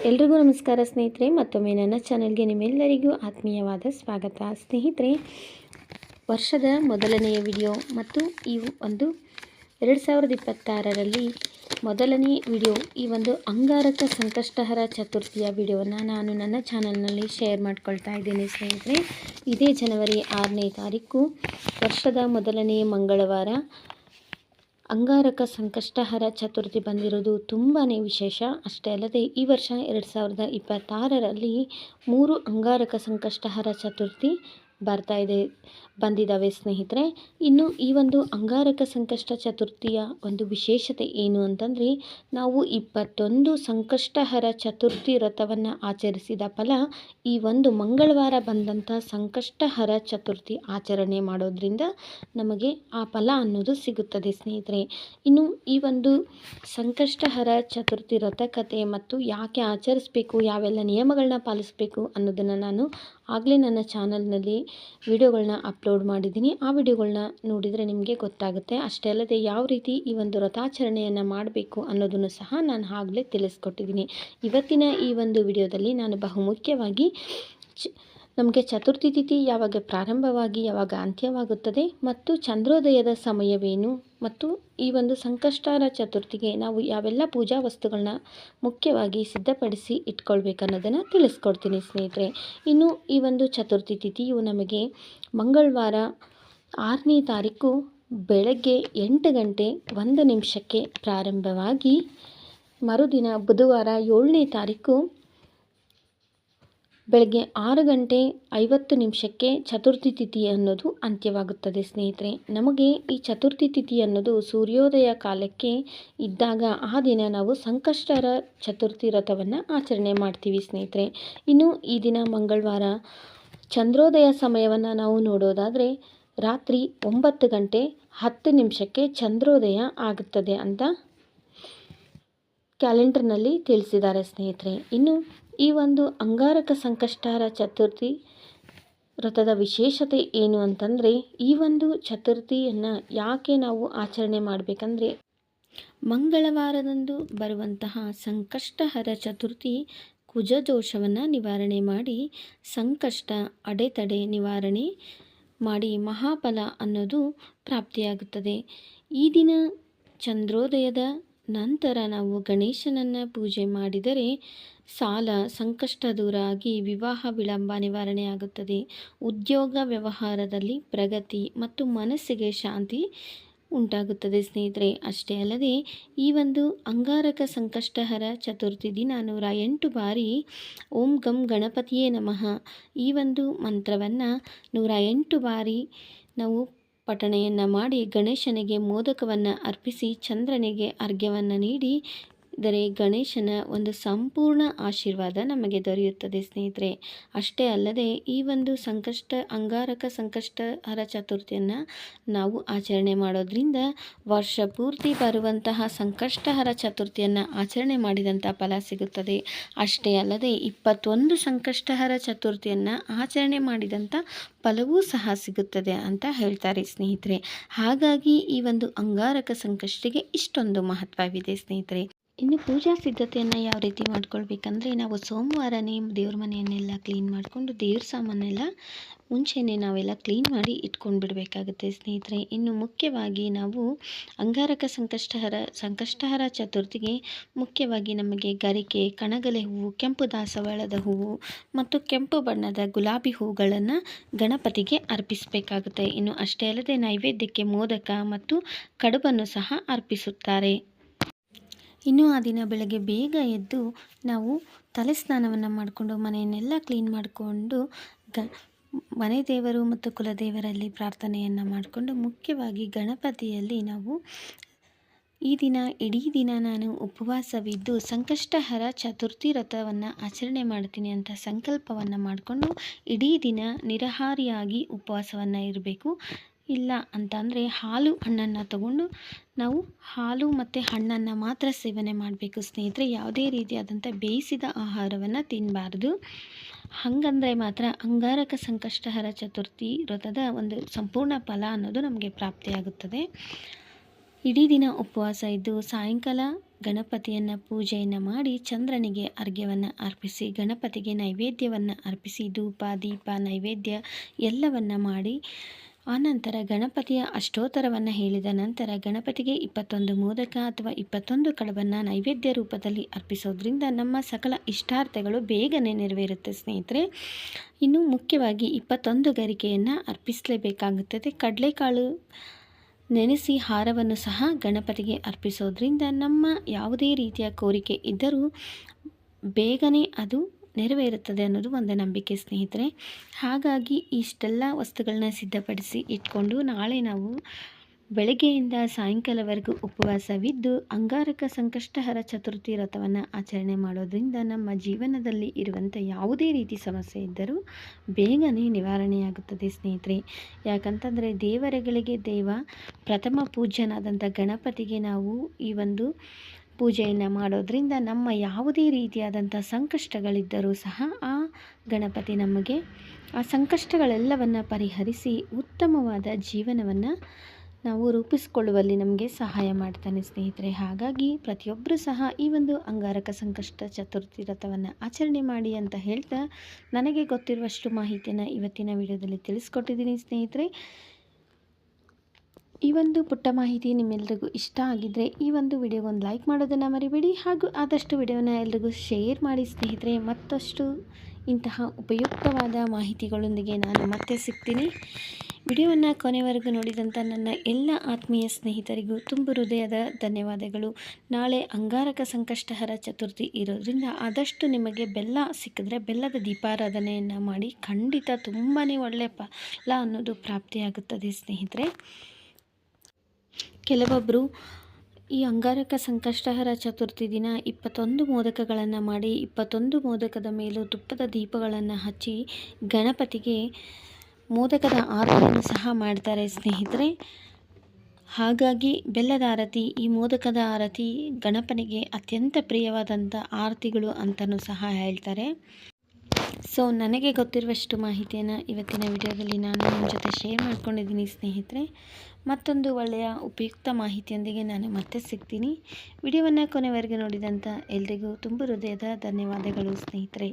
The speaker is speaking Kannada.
ಎಲ್ರಿಗೂ ನಮಸ್ಕಾರ ಸ್ನೇಹಿತರೆ. ಮತ್ತೊಮ್ಮೆ ನನ್ನ ಚಾನಲ್ಗೆ ನಿಮ್ಮೆಲ್ಲರಿಗೂ ಆತ್ಮೀಯವಾದ ಸ್ವಾಗತ. ಸ್ನೇಹಿತರೆ, ವರ್ಷದ ಮೊದಲನೆಯ ವಿಡಿಯೋ ಮತ್ತು ಈ ಒಂದು 2026ರಲ್ಲಿ ಮೊದಲನೇ ವಿಡಿಯೋ, ಈ ಒಂದು ಅಂಗಾರಕ ಸಂಕಷ್ಟಹರ ಚತುರ್ಥಿಯ ವಿಡಿಯೋವನ್ನು ನಾನು ನನ್ನ ಚಾನಲ್ನಲ್ಲಿ ಶೇರ್ ಮಾಡ್ಕೊಳ್ತಾ ಇದ್ದೀನಿ. ಸ್ನೇಹಿತರೆ, ಇದೇ ಜನವರಿ 6ನೇ ತಾರೀಕು ವರ್ಷದ ಮೊದಲನೇ ಮಂಗಳವಾರ ಅಂಗಾರಕ ಸಂಕಷ್ಟಹರ ಚತುರ್ಥಿ ಬಂದಿರೋದು ತುಂಬಾ ವಿಶೇಷ. ಅಷ್ಟೇ ಅಲ್ಲದೆ ಈ ವರ್ಷ 2026ರಲ್ಲಿ 3 ಅಂಗಾರಕ ಸಂಕಷ್ಟಹರ ಚತುರ್ಥಿ ಬಂದಿದ್ದಾವೆ ಸ್ನೇಹಿತರೆ. ಇನ್ನು ಈ ಒಂದು ಅಂಗಾರಕ ಸಂಕಷ್ಟ ಚತುರ್ಥಿಯ ಒಂದು ವಿಶೇಷತೆ ಏನು ಅಂತಂದರೆ, ನಾವು 21 ಸಂಕಷ್ಟಹರ ಚತುರ್ಥಿ ವ್ರತವನ್ನು ಆಚರಿಸಿದ ಫಲ ಈ ಒಂದು ಮಂಗಳವಾರ ಬಂದಂಥ ಸಂಕಷ್ಟಹರ ಚತುರ್ಥಿ ಆಚರಣೆ ಮಾಡೋದ್ರಿಂದ ನಮಗೆ ಆ ಫಲ ಅನ್ನೋದು ಸಿಗುತ್ತದೆ ಸ್ನೇಹಿತರೆ. ಇನ್ನು ಈ ಒಂದು ಸಂಕಷ್ಟಹರ ಚತುರ್ಥಿ ವ್ರತ ಕಥೆ ಮತ್ತು ಯಾಕೆ ಆಚರಿಸಬೇಕು, ಯಾವೆಲ್ಲ ನಿಯಮಗಳನ್ನ ಪಾಲಿಸಬೇಕು ಅನ್ನೋದನ್ನು ನಾನು ಆಗಲೇ ನನ್ನ ಚಾನಲ್ನಲ್ಲಿ ವಿಡಿಯೋಗಳನ್ನ ಅಪ್ಲೋಡ್ ಮಾಡಿದ್ದೀನಿ. ಆ ವಿಡಿಯೋಗಳನ್ನ ನೋಡಿದರೆ ನಿಮಗೆ ಗೊತ್ತಾಗುತ್ತೆ. ಅಷ್ಟೇ ಅಲ್ಲದೆ ಯಾವ ರೀತಿ ಈ ಒಂದು ವ್ರತಾಚರಣೆಯನ್ನು ಮಾಡಬೇಕು ಅನ್ನೋದನ್ನು ಸಹ ನಾನು ಆಗಲೇ ತಿಳಿಸ್ಕೊಟ್ಟಿದ್ದೀನಿ. ಇವತ್ತಿನ ಈ ಒಂದು ವಿಡಿಯೋದಲ್ಲಿ ನಾನು ಬಹುಮುಖ್ಯವಾಗಿ ನಮಗೆ ಚತುರ್ಥಿ ತಿಥಿ ಯಾವಾಗ ಪ್ರಾರಂಭವಾಗಿ ಯಾವಾಗ ಅಂತ್ಯವಾಗುತ್ತದೆ ಮತ್ತು ಚಂದ್ರೋದಯದ ಸಮಯವೇನು ಮತ್ತು ಈ ಒಂದು ಸಂಕಷ್ಟಹರ ಚತುರ್ಥಿಗೆ ನಾವು ಯಾವೆಲ್ಲ ಪೂಜಾ ವಸ್ತುಗಳನ್ನ ಮುಖ್ಯವಾಗಿ ಸಿದ್ಧಪಡಿಸಿ ಇಟ್ಕೊಳ್ಬೇಕನ್ನೋದನ್ನು ತಿಳಿಸ್ಕೊಡ್ತೀನಿ ಸ್ನೇಹಿತರೆ. ಇನ್ನು ಈ ಒಂದು ಚತುರ್ಥಿ ತಿಥಿಯು ನಮಗೆ ಮಂಗಳವಾರ 6ನೇ ತಾರೀಕು ಬೆಳಗ್ಗೆ 8 ಗಂಟೆ 1 ನಿಮಿಷಕ್ಕೆ ಪ್ರಾರಂಭವಾಗಿ ಮರುದಿನ ಬುಧವಾರ 7ನೇ ತಾರೀಕು ಬೆಳಗ್ಗೆ 6 ಗಂಟೆ 50 ನಿಮಿಷಕ್ಕೆ ಚತುರ್ಥಿ ತಿಥಿ ಅನ್ನೋದು ಅಂತ್ಯವಾಗುತ್ತದೆ ಸ್ನೇಹಿತರೆ. ನಮಗೆ ಈ ಚತುರ್ಥಿ ತಿಥಿ ಅನ್ನೋದು ಸೂರ್ಯೋದಯ ಕಾಲಕ್ಕೆ ಇದ್ದಾಗ ಆ ದಿನ ನಾವು ಸಂಕಷ್ಟಹರ ಚತುರ್ಥಿ ವ್ರತವನ್ನು ಆಚರಣೆ ಮಾಡ್ತೀವಿ ಸ್ನೇಹಿತರೆ. ಇನ್ನು ಈ ದಿನ ಮಂಗಳವಾರ ಚಂದ್ರೋದಯ ಸಮಯವನ್ನು ನಾವು ನೋಡೋದಾದರೆ ರಾತ್ರಿ 9 ಗಂಟೆ 10 ನಿಮಿಷಕ್ಕೆ ಚಂದ್ರೋದಯ ಆಗುತ್ತದೆ ಅಂತ ಕ್ಯಾಲೆಂಡರ್ನಲ್ಲಿ ತಿಳಿಸಿದ್ದಾರೆ ಸ್ನೇಹಿತರೆ. ಇನ್ನು ಈ ಒಂದು ಅಂಗಾರಕ ಸಂಕಷ್ಟಹರ ಚತುರ್ಥಿ ವ್ರತದ ವಿಶೇಷತೆ ಏನು ಅಂತಂದರೆ, ಈ ಒಂದು ಚತುರ್ಥಿಯನ್ನು ಯಾಕೆ ನಾವು ಆಚರಣೆ ಮಾಡಬೇಕಂದ್ರೆ, ಮಂಗಳವಾರದಂದು ಬರುವಂತಹ ಸಂಕಷ್ಟಹರ ಚತುರ್ಥಿ ಕುಜದೋಷವನ್ನು ನಿವಾರಣೆ ಮಾಡಿ ಸಂಕಷ್ಟ ಅಡೆತಡೆ ನಿವಾರಣೆ ಮಾಡಿ ಮಹಾಫಲ ಅನ್ನೋದು ಪ್ರಾಪ್ತಿಯಾಗುತ್ತದೆ. ಈ ದಿನ ಚಂದ್ರೋದಯದ ನಂತರ ನಾವು ಗಣೇಶನನ್ನು ಪೂಜೆ ಮಾಡಿದರೆ ಸಾಲ ಸಂಕಷ್ಟ ದೂರ ಆಗಿ ವಿವಾಹ ವಿಳಂಬ ನಿವಾರಣೆ ಆಗುತ್ತದೆ. ಉದ್ಯೋಗ ವ್ಯವಹಾರದಲ್ಲಿ ಪ್ರಗತಿ ಮತ್ತು ಮನಸ್ಸಿಗೆ ಶಾಂತಿ ಉಂಟಾಗುತ್ತದೆ ಸ್ನೇಹಿತರೆ. ಅಷ್ಟೇ ಅಲ್ಲದೆ ಈ ಒಂದು ಅಂಗಾರಕ ಸಂಕಷ್ಟಹರ ಚತುರ್ಥಿ ದಿನ 108 ಬಾರಿ ಓಂ ಗಂ ಗಣಪತಿಯೇ ನಮಃ ಈ ಒಂದು ಮಂತ್ರವನ್ನು 108 ಬಾರಿ ನಾವು ಪಠಣೆಯನ್ನು ಮಾಡಿ ಗಣೇಶನಿಗೆ ಮೋದಕವನ್ನು ಅರ್ಪಿಸಿ ಚಂದ್ರನಿಗೆ ಅರ್ಘ್ಯವನ್ನು ನೀಡಿ ದರೆ ಗಣೇಶನ ಒಂದು ಸಂಪೂರ್ಣ ಆಶೀರ್ವಾದ ನಮಗೆ ದೊರೆಯುತ್ತದೆ ಸ್ನೇಹಿತರೆ. ಅಷ್ಟೇ ಅಲ್ಲದೆ ಈ ಒಂದು ಅಂಗಾರಕ ಸಂಕಷ್ಟಹರ ಚತುರ್ಥಿಯನ್ನು ನಾವು ಆಚರಣೆ ಮಾಡೋದ್ರಿಂದ ವರ್ಷ ಪೂರ್ತಿ ಬರುವಂತಹ ಸಂಕಷ್ಟಹರ ಚತುರ್ಥಿಯನ್ನು ಆಚರಣೆ ಮಾಡಿದಂಥ ಫಲ ಸಿಗುತ್ತದೆ. ಅಷ್ಟೇ ಅಲ್ಲದೆ 21 ಸಂಕಷ್ಟಹರ ಚತುರ್ಥಿಯನ್ನು ಆಚರಣೆ ಮಾಡಿದಂಥ ಫಲವೂ ಸಹ ಸಿಗುತ್ತದೆ ಅಂತ ಹೇಳ್ತಾರೆ ಸ್ನೇಹಿತರೆ. ಹಾಗಾಗಿ ಈ ಒಂದು ಅಂಗಾರಕ ಸಂಕಷ್ಟಿಗೆ ಇಷ್ಟೊಂದು ಮಹತ್ವವಿದೆ ಸ್ನೇಹಿತರೆ. ಇನ್ನು ಪೂಜಾ ಸಿದ್ಧತೆಯನ್ನು ಯಾವ ರೀತಿ ಮಾಡ್ಕೊಳ್ಬೇಕಂದ್ರೆ, ನಾವು ಸೋಮವಾರನೇ ದೇವ್ರ ಮನೆಯನ್ನೆಲ್ಲ ಕ್ಲೀನ್ ಮಾಡಿಕೊಂಡು ದೇವ್ರ ಸಾಮಾನೆಲ್ಲ ಮುಂಚೆನೇ ನಾವೆಲ್ಲ ಕ್ಲೀನ್ ಮಾಡಿ ಇಟ್ಕೊಂಡು ಬಿಡಬೇಕಾಗುತ್ತೆ ಸ್ನೇಹಿತರೆ. ಇನ್ನು ಮುಖ್ಯವಾಗಿ ನಾವು ಅಂಗಾರಕ ಸಂಕಷ್ಟಹರ ಚತುರ್ಥಿಗೆ ಮುಖ್ಯವಾಗಿ ನಮಗೆ ಗರಿಕೆ, ಕಣಗಲೆ ಹೂವು, ಕೆಂಪು ದಾಸವಾಳದ ಹೂವು ಮತ್ತು ಕೆಂಪು ಬಣ್ಣದ ಗುಲಾಬಿ ಹೂಗಳನ್ನು ಗಣಪತಿಗೆ ಅರ್ಪಿಸಬೇಕಾಗುತ್ತೆ. ಇನ್ನು ಅಷ್ಟೇ ಅಲ್ಲದೆ ನೈವೇದ್ಯಕ್ಕೆ ಮೋದಕ ಮತ್ತು ಕಡುಬನ್ನು ಸಹ ಅರ್ಪಿಸುತ್ತಾರೆ. ಇನ್ನು ಆ ದಿನ ಬೆಳಗ್ಗೆ ಬೇಗ ಎದ್ದು ನಾವು ತಲೆ ಸ್ನಾನವನ್ನು ಮಾಡಿಕೊಂಡು ಮನೆಯನ್ನೆಲ್ಲ ಕ್ಲೀನ್ ಮಾಡಿಕೊಂಡು ಮನೆ ದೇವರು ಮತ್ತು ಕುಲದೇವರಲ್ಲಿ ಪ್ರಾರ್ಥನೆಯನ್ನು ಮಾಡಿಕೊಂಡು ಮುಖ್ಯವಾಗಿ ಗಣಪತಿಯಲ್ಲಿ ನಾವು ಈ ದಿನ ಇಡೀ ದಿನ ನಾನು ಉಪವಾಸವಿದ್ದು ಸಂಕಷ್ಟಹರ ಚತುರ್ಥಿ ವ್ರತವನ್ನು ಆಚರಣೆ ಮಾಡ್ತೀನಿ ಅಂತ ಸಂಕಲ್ಪವನ್ನು ಮಾಡಿಕೊಂಡು ಇಡೀ ದಿನ ನಿರಾಹಾರಿಯಾಗಿ ಉಪವಾಸವನ್ನು ಇರಬೇಕು. ಇಲ್ಲ ಅಂತಂದರೆ ಹಾಲು ಹಣ್ಣನ್ನು ತಗೊಂಡು ನಾವು ಹಾಲು ಮತ್ತು ಹಣ್ಣನ್ನು ಮಾತ್ರ ಸೇವನೆ ಮಾಡಬೇಕು ಸ್ನೇಹಿತರೆ. ಯಾವುದೇ ರೀತಿಯಾದಂಥ ಬೇಯಿಸಿದ ಆಹಾರವನ್ನು ತಿನ್ನಬಾರ್ದು. ಹಾಗಂದರೆ ಮಾತ್ರ ಅಂಗಾರಕ ಸಂಕಷ್ಟಹರ ಚತುರ್ಥಿ ವ್ರತದ ಒಂದು ಸಂಪೂರ್ಣ ಫಲ ಅನ್ನೋದು ನಮಗೆ ಪ್ರಾಪ್ತಿಯಾಗುತ್ತದೆ. ಇಡೀ ದಿನ ಉಪವಾಸ ಇದ್ದು ಸಾಯಂಕಾಲ ಗಣಪತಿಯನ್ನು ಪೂಜೆಯನ್ನು ಮಾಡಿ ಚಂದ್ರನಿಗೆ ಅರ್ಘ್ಯವನ್ನು ಅರ್ಪಿಸಿ ಗಣಪತಿಗೆ ನೈವೇದ್ಯವನ್ನು ಅರ್ಪಿಸಿ ಧೂಪ ದೀಪ ನೈವೇದ್ಯ ಎಲ್ಲವನ್ನು ಮಾಡಿ ಆನಂತರ ಗಣಪತಿಯ ಅಷ್ಟೋತ್ತರವನ್ನು ಹೇಳಿದ ನಂತರ ಗಣಪತಿಗೆ 21 ಮೋದಕ ಅಥವಾ 21 ಕಳವನ್ನು ನೈವೇದ್ಯ ರೂಪದಲ್ಲಿ ಅರ್ಪಿಸೋದ್ರಿಂದ ನಮ್ಮ ಸಕಲ ಇಷ್ಟಾರ್ಥಗಳು ಬೇಗನೆ ನೆರವೇರುತ್ತೆ ಸ್ನೇಹಿತರೆ. ಇನ್ನು ಮುಖ್ಯವಾಗಿ 21 ಗರಿಕೆಯನ್ನು ಅರ್ಪಿಸಲೇಬೇಕಾಗುತ್ತದೆ. ಕಡಲೆಕಾಳು ನೆನೆಸಿ ಹಾರವನ್ನು ಸಹ ಗಣಪತಿಗೆ ಅರ್ಪಿಸೋದ್ರಿಂದ ನಮ್ಮ ಯಾವುದೇ ರೀತಿಯ ಕೋರಿಕೆ ಇದ್ದರೂ ಬೇಗನೆ ಅದು ನೆರವೇರುತ್ತದೆ ಅನ್ನೋದು ಒಂದು ನಂಬಿಕೆ ಸ್ನೇಹಿತರೆ. ಹಾಗಾಗಿ ಇಷ್ಟೆಲ್ಲ ವಸ್ತುಗಳನ್ನ ಸಿದ್ಧಪಡಿಸಿ ಇಟ್ಕೊಂಡು ನಾಳೆ ನಾವು ಬೆಳಗ್ಗೆಯಿಂದ ಸಾಯಂಕಾಲವರೆಗೂ ಉಪವಾಸವಿದ್ದು ಅಂಗಾರಕ ಸಂಕಷ್ಟಹರ ಚತುರ್ಥಿ ವ್ರತವನ್ನು ಆಚರಣೆ ಮಾಡೋದ್ರಿಂದ ನಮ್ಮ ಜೀವನದಲ್ಲಿ ಇರುವಂಥ ಯಾವುದೇ ರೀತಿ ಸಮಸ್ಯೆ ಇದ್ದರೂ ಬೇಗನೆ ನಿವಾರಣೆಯಾಗುತ್ತದೆ ಸ್ನೇಹಿತರೆ. ಯಾಕಂತಂದರೆ ದೇವರುಗಳಿಗೆ ಪ್ರಥಮ ಪೂಜ್ಯನಾದಂಥ ಗಣಪತಿಗೆ ನಾವು ಈ ಒಂದು ಪೂಜೆಯನ್ನು ಮಾಡೋದ್ರಿಂದ ನಮ್ಮ ಯಾವುದೇ ರೀತಿಯಾದಂಥ ಸಂಕಷ್ಟಗಳಿದ್ದರೂ ಸಹ ಆ ಗಣಪತಿ ನಮಗೆ ಆ ಸಂಕಷ್ಟಗಳೆಲ್ಲವನ್ನು ಪರಿಹರಿಸಿ ಉತ್ತಮವಾದ ಜೀವನವನ್ನು ನಾವು ರೂಪಿಸಿಕೊಳ್ಳುವಲ್ಲಿ ನಮಗೆ ಸಹಾಯ ಮಾಡ್ತಾನೆ ಸ್ನೇಹಿತರೆ. ಹಾಗಾಗಿ ಪ್ರತಿಯೊಬ್ಬರೂ ಸಹ ಈ ಒಂದು ಅಂಗಾರಕ ಸಂಕಷ್ಟ ಚತುರ್ಥಿ ವ್ರತವನ್ನು ಆಚರಣೆ ಮಾಡಿ ಅಂತ ಹೇಳ್ತಾ ನನಗೆ ಗೊತ್ತಿರುವಷ್ಟು ಮಾಹಿತಿಯನ್ನು ಇವತ್ತಿನ ವಿಡಿಯೋದಲ್ಲಿ ತಿಳಿಸ್ಕೊಟ್ಟಿದ್ದೀನಿ ಸ್ನೇಹಿತರೆ. ಈ ಒಂದು ಪುಟ್ಟ ಮಾಹಿತಿ ನಿಮ್ಮೆಲ್ಲರಿಗೂ ಇಷ್ಟ ಆಗಿದ್ದರೆ ಈ ಒಂದು ವಿಡಿಯೋಗೊಂದು ಲೈಕ್ ಮಾಡೋದನ್ನು ಮರಿಬೇಡಿ. ಹಾಗೂ ಆದಷ್ಟು ವಿಡಿಯೋನ ಎಲ್ರಿಗೂ ಶೇರ್ ಮಾಡಿ ಸ್ನೇಹಿತರೆ. ಮತ್ತಷ್ಟು ಇಂತಹ ಉಪಯುಕ್ತವಾದ ಮಾಹಿತಿಗಳೊಂದಿಗೆ ನಾನು ಮತ್ತೆ ಸಿಗ್ತೀನಿ. ವಿಡಿಯೋವನ್ನು ಕೊನೆವರೆಗೂ ನೋಡಿದಂಥ ನನ್ನ ಎಲ್ಲ ಆತ್ಮೀಯ ಸ್ನೇಹಿತರಿಗೂ ತುಂಬ ಹೃದಯದ ಧನ್ಯವಾದಗಳು. ನಾಳೆ ಅಂಗಾರಕ ಸಂಕಷ್ಟಹರ ಚತುರ್ಥಿ ಇರೋದ್ರಿಂದ ಆದಷ್ಟು ನಿಮಗೆ ಬೆಲ್ಲ ಸಿಕ್ಕಿದ್ರೆ ಬೆಲ್ಲದ ದೀಪಾರಾಧನೆಯನ್ನು ಮಾಡಿ. ಖಂಡಿತ ತುಂಬಾ ಒಳ್ಳೆಯ ಫಲ ಅನ್ನೋದು ಪ್ರಾಪ್ತಿಯಾಗುತ್ತದೆ ಸ್ನೇಹಿತರೆ. ಕೆಲವೊಬ್ಬರು ಈ ಅಂಗಾರಕ ಸಂಕಷ್ಟಹರ ಚತುರ್ಥಿ ದಿನ 21 ಮೋದಕಗಳನ್ನು ಮಾಡಿ 21 ಮೋದಕದ ಮೇಲೂ ತುಪ್ಪದ ದೀಪಗಳನ್ನು ಹಚ್ಚಿ ಗಣಪತಿಗೆ ಮೋದಕದ ಆರತಿಯನ್ನು ಸಹ ಮಾಡ್ತಾರೆ ಸ್ನೇಹಿತರೆ. ಹಾಗಾಗಿ ಬೆಲ್ಲದ ಆರತಿ ಈ ಮೋದಕದ ಆರತಿ ಗಣಪನಿಗೆ ಅತ್ಯಂತ ಪ್ರಿಯವಾದಂಥ ಆರತಿಗಳು ಅಂತಲೂ ಸಹ ಹೇಳ್ತಾರೆ. ಸೊ ನನಗೆ ಗೊತ್ತಿರುವಷ್ಟು ಮಾಹಿತಿಯನ್ನು ಇವತ್ತಿನ ವಿಡಿಯೋದಲ್ಲಿ ನಾನು ನಿಮ್ಮ ಜೊತೆ ಶೇರ್ ಮಾಡ್ಕೊಂಡಿದ್ದೀನಿ ಸ್ನೇಹಿತರೆ. ಮತ್ತೊಂದು ಒಳ್ಳೆಯ ಉಪಯುಕ್ತ ಮಾಹಿತಿಯೊಂದಿಗೆ ನಾನು ಮತ್ತೆ ಸಿಗ್ತೀನಿ. ವಿಡಿಯೋವನ್ನು ಕೊನೆವರೆಗೆ ನೋಡಿದಂಥ ಎಲ್ರಿಗೂ ತುಂಬ ಹೃದಯದ ಧನ್ಯವಾದಗಳು ಸ್ನೇಹಿತರೆ.